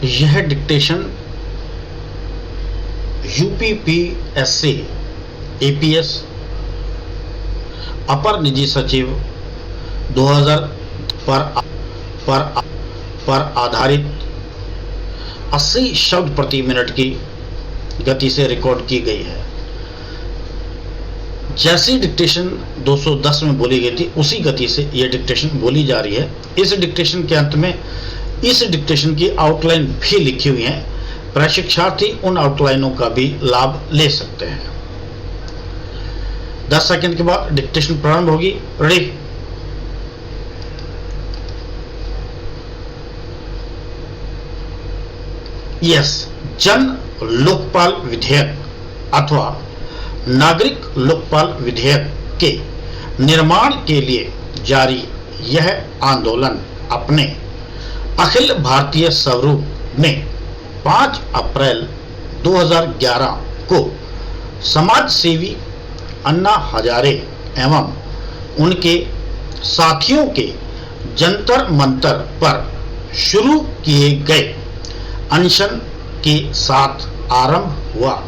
यह dictation UPPSC APS अपर निजी सचिव 2000 पर आधारित 80 शब्द प्रति मिनट की गति से रिकॉर्ड की गई है। जैसी डिक्टेशन 210 में बोली गई थी उसी गति से यह डिक्टेशन बोली जा रही है। इस डिक्टेशन के अंत में इस डिक्टेशन की आउटलाइन भी लिखी हुई है। प्रशिक्षार्थी उन आउटलाइनों का भी लाभ ले सकते हैं। 10 सेकंड के बाद डिक्टेशन प्रारंभ होगी। रेडी? यस, जन लोकपाल विधेयक अथवा नागरिक लोकपाल विधेयक के निर्माण के लिए जारी यह आंदोलन अपने अखिल भारतीय स्वरूप में 5 अप्रैल 2011 को समाज सेवी अन्ना हजारे एवं उनके साथियों के जंतर मंतर पर शुरू किए गए अनशन के साथ आरंभ हुआ,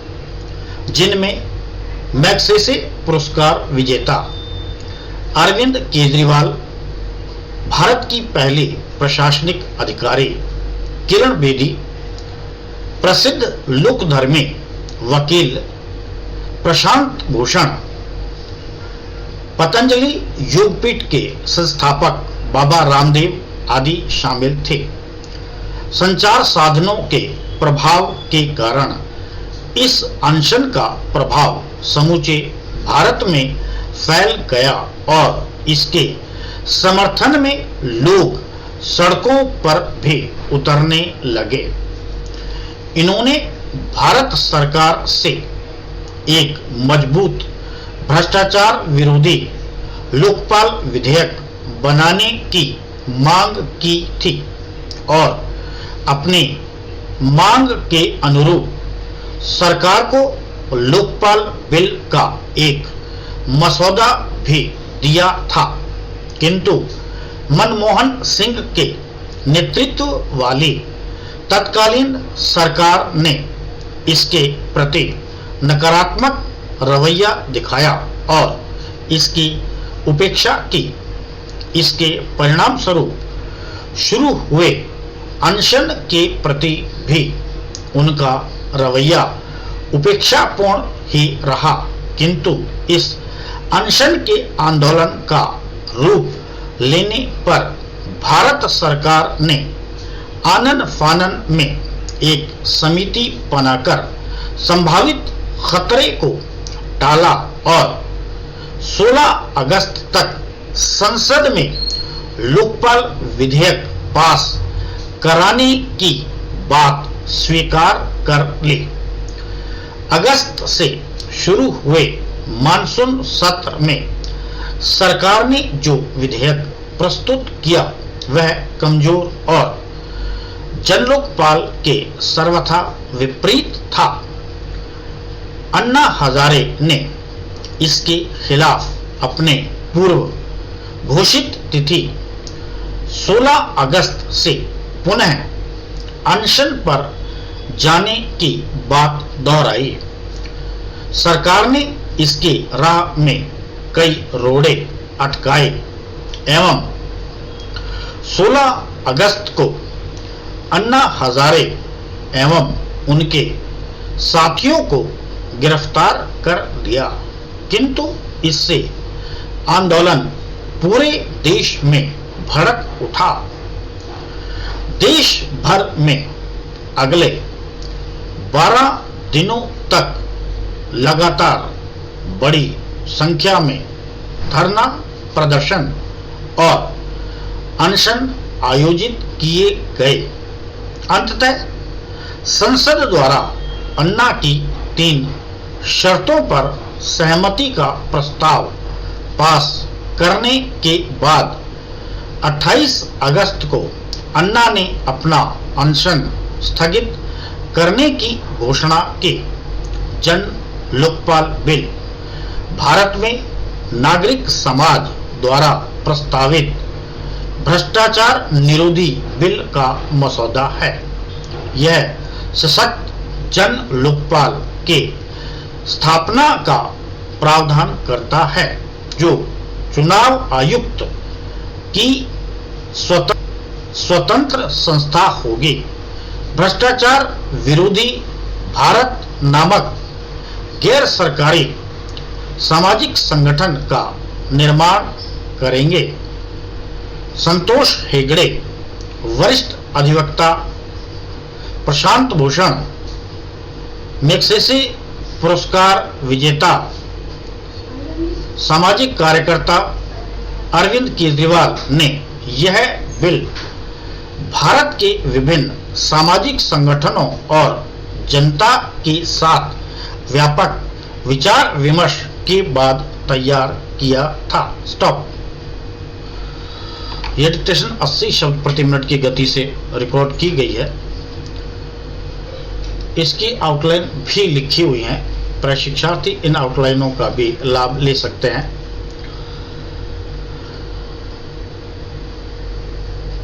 जिनमें मैग्सेसे पुरस्कार विजेता अरविंद केजरीवाल, भारत की पहली प्रशासनिक अधिकारी किरण बेदी, प्रसिद्ध लोकधर्मी वकील प्रशांत भूषण, पतंजलि योगपीठ के संस्थापक बाबा रामदेव आदि शामिल थे। संचार साधनों के प्रभाव के कारण इस अनशन का प्रभाव समूचे भारत में फैल गया और इसके समर्थन में लोग सड़कों पर भी उतरने लगे। इन्होंने भारत सरकार से एक मजबूत भ्रष्टाचार विरोधी लोकपाल विधेयक बनाने की मांग की थी और अपनी मांग के अनुरूप सरकार को लोकपाल बिल का एक मसौदा भी दिया था, किंतु मनमोहन सिंह के नेतृत्व वाली तत्कालीन सरकार ने इसके प्रति नकारात्मक रवैया दिखाया और इसकी उपेक्षा की। इसके परिणाम स्वरूप शुरू हुए अनशन के प्रति भी उनका रवैया उपेक्षापूर्ण ही रहा, किंतु इस अनशन के आंदोलन का रूप लेने पर भारत सरकार ने आनन फानन में एक समिति बनाकर संभावित खतरे को टाला और 16 अगस्त तक संसद में लोकपाल विधेयक पास कराने की बात स्वीकार कर ली। अगस्त से शुरू हुए मानसून सत्र में सरकार ने जो विधेयक प्रस्तुत किया वह कमजोर और जनलोकपाल के सर्वथा विपरीत था। अन्ना हजारे ने इसके खिलाफ अपने पूर्व घोषित तिथि 16 अगस्त से पुनः अनशन पर जाने की बात दोहराई। सरकार ने इसके राह में कई रोड़े अटकाए एवं 16 अगस्त को अन्ना हजारे एवं उनके साथियों को गिरफ्तार कर लिया, किंतु इससे आंदोलन पूरे देश में भड़क उठा। देश भर में अगले 12 दिनों तक लगातार बड़ी संख्या में धरना प्रदर्शन और अनशन आयोजित किए गए। अंततः संसद द्वारा अन्ना की 3 शर्तों पर सहमति का प्रस्ताव पास करने के बाद 28 अगस्त को अन्ना ने अपना अनशन स्थगित करने की घोषणा की। जन लोकपाल बिल भारत में नागरिक समाज द्वारा प्रस्तावित भ्रष्टाचार निरोधी बिल का मसौदा है। यह सशक्त जन लोकपाल के स्थापना का प्रावधान करता है, जो चुनाव आयुक्त की स्वतंत्र संस्था होगी। भ्रष्टाचार विरोधी भारत नामक गैर सरकारी सामाजिक संगठन का निर्माण करेंगे। संतोष हेगड़े, वरिष्ठ अधिवक्ता, प्रशांत भूषण, मैग्सेसे पुरस्कार विजेता, सामाजिक कार्यकर्ता अरविंद केजरीवाल ने यह बिल भारत के विभिन्न सामाजिक संगठनों और जनता के साथ व्यापक विचार विमर्श के बाद तैयार किया था। स्टॉप। यह डिक्टेशन 80 शब्द प्रति मिनट की गति से रिकॉर्ड की गई है। इसकी आउटलाइन भी लिखी हुई है। प्रशिक्षार्थी इन आउटलाइनों का भी लाभ ले सकते हैं।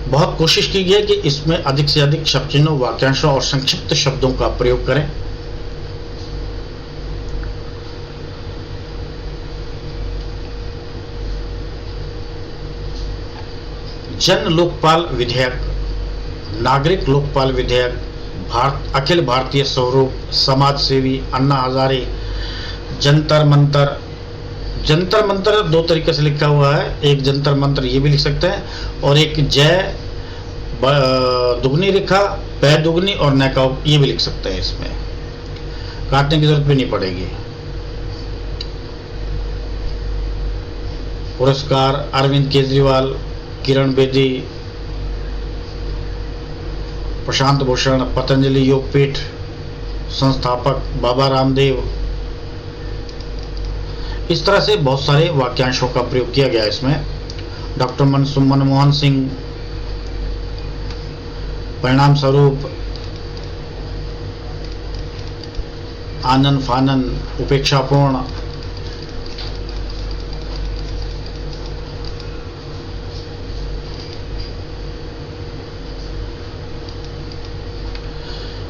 बहुत कोशिश की गई कि इसमें अधिक से अधिक शब्द चिन्हों, वाक्यांशों और संक्षिप्त शब्दों का प्रयोग करें। जन लोकपाल विधेयक, नागरिक लोकपाल विधेयक, अखिल भारतीय स्वरूप, समाज सेवी, अन्ना हजारे, जंतर मंतर। जंतर मंतर दो तरीके से लिखा हुआ है, एक जंतर मंतर ये भी लिख सकते हैं, और एक जय दुगनी रेखा, पै दुगनी और नैका ये भी लिख सकते हैं। इसमें काटने की जरूरत भी नहीं पड़ेगी। पुरस्कार अरविंद केजरीवाल, किरण बेदी, प्रशांत भूषण, पतंजलि योगपीठ संस्थापक बाबा रामदेव। इस तरह से बहुत सारे वाक्यांशों का प्रयोग किया गया इसमें। डॉक्टर मनमोहन सिंह, परिणाम स्वरूप, आनन फानन, उपेक्षापूर्ण,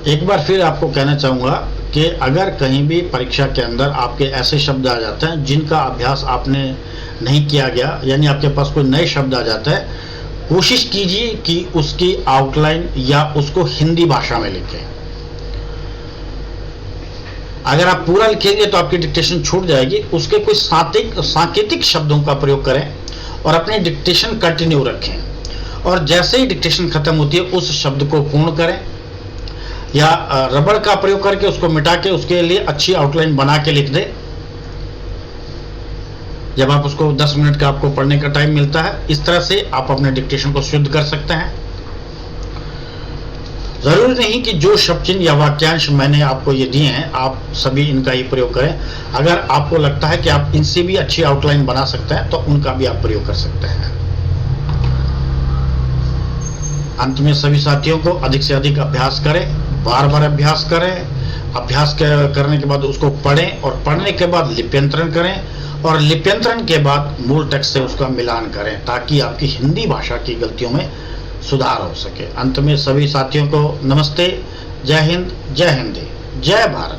एक बार फिर आपको कहना चाहूंगा कि अगर कहीं भी परीक्षा के अंदर आपके ऐसे शब्द आ जाते हैं जिनका अभ्यास आपने नहीं किया गया, यानी आपके पास कोई नए शब्द आ जाता है, कोशिश कीजिए कि उसकी आउटलाइन या उसको हिंदी भाषा में लिखें। अगर आप पूरा लिखेंगे तो आपकी डिक्टेशन छूट जाएगी। उसके कोई सांकेतिक शब्दों का प्रयोग करें और अपनी डिक्टेशन कंटिन्यू रखें, और जैसे ही डिक्टेशन खत्म होती है उस शब्द को पूर्ण करें, या रबड़ का प्रयोग करके उसको मिटा के उसके लिए अच्छी आउटलाइन बना के लिख दें। जब आप उसको 10 मिनट का आपको पढ़ने का टाइम मिलता है, इस तरह से आप अपने डिक्टेशन को शुद्ध कर सकते हैं। जरूरी नहीं कि जो शब्द चिन्ह या वाक्यांश मैंने आपको ये दिए हैं आप सभी इनका ही प्रयोग करें। अगर आपको लगता है कि आप इनसे भी अच्छी आउटलाइन बना सकते हैं तो उनका भी आप प्रयोग कर सकते हैं। अंत में सभी साथियों को अधिक से अधिक अभ्यास करें, बार बार अभ्यास करें। अभ्यास करने के बाद उसको पढ़ें, और पढ़ने के बाद लिप्यंतरण करें, और लिप्यंतरण के बाद मूल टेक्स्ट से उसका मिलान करें, ताकि आपकी हिंदी भाषा की गलतियों में सुधार हो सके। अंत में सभी साथियों को नमस्ते, जय हिंद, जय हिंदी, जय भारत।